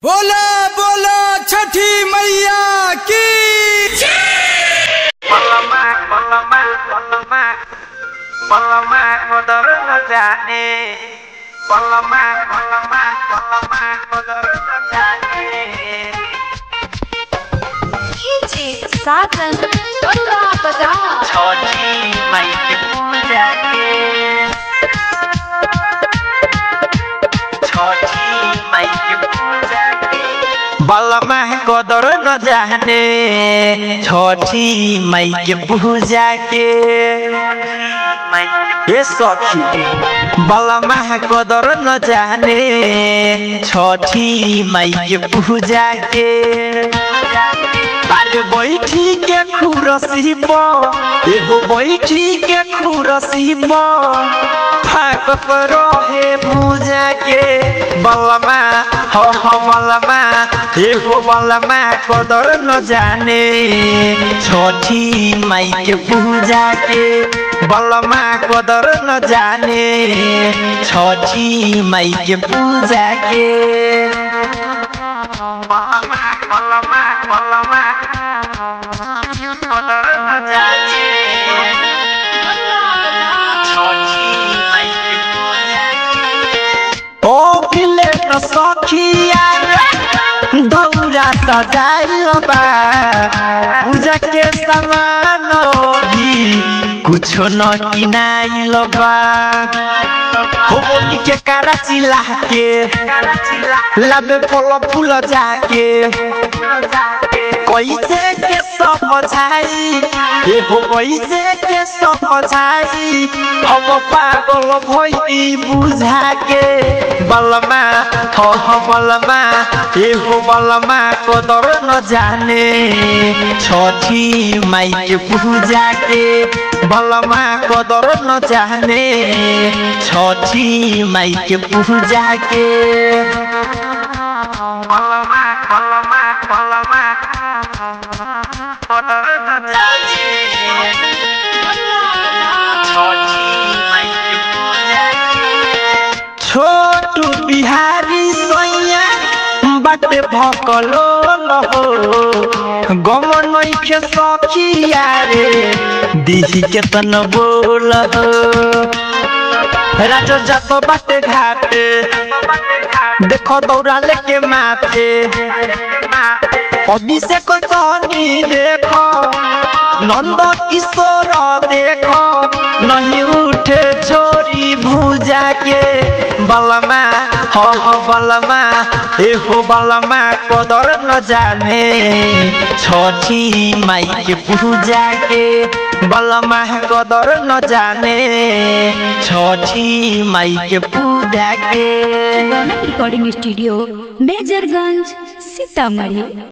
बोला बोला छठी मैया की साजन छोटी माई की पूजा के छोटी माई की पूजा के बलमा कदर न जाने छोटी माई की पूजा के ये सखी बलमा कदर न जाने छोटी माई की पूजा के बैठी के खुरसी एगो बैठी के खुरसी फाक रहे पूजा के बलमा हो बलमा एगो बलमा कदर न जाने छोटी माई के पूजा के बलमा कदर न जाने छोटी माई के पूजा के ओ पिले न सखिया दौरा सजाइल बा पूजा के सामान भी कुछो न किनाइल बा होली के कराची लाके लाबे फल फूल जाके कैसे के समझाई एगो कैसे के समझाई हम पागल भई बुझा के बलमा हो बलमा एगो बलमा कदर न जाने छठी माई के पूजा के बलमा कदर न जाने छठी माई के पूजा के बलमा बलमा बलमा छोटू बिहारी सैया बाटे भकलो हो गमन के सखिया रे दिही के तन बोल हो राजो जातो बाटे घाटे देखो दौड़ा लेके माथे अभिषेक कहनी देखो नंद किशोर देखो नहीं उठे छोरी भूजा के बलमा हो बलमा एहो बलमा कदर न जाने छठी माई के पूजा के बलमा कदर न जाने छठी माई के पूजा के रिकॉर्डिंग स्टूडियो मेजरगंज सीतामढ़ी।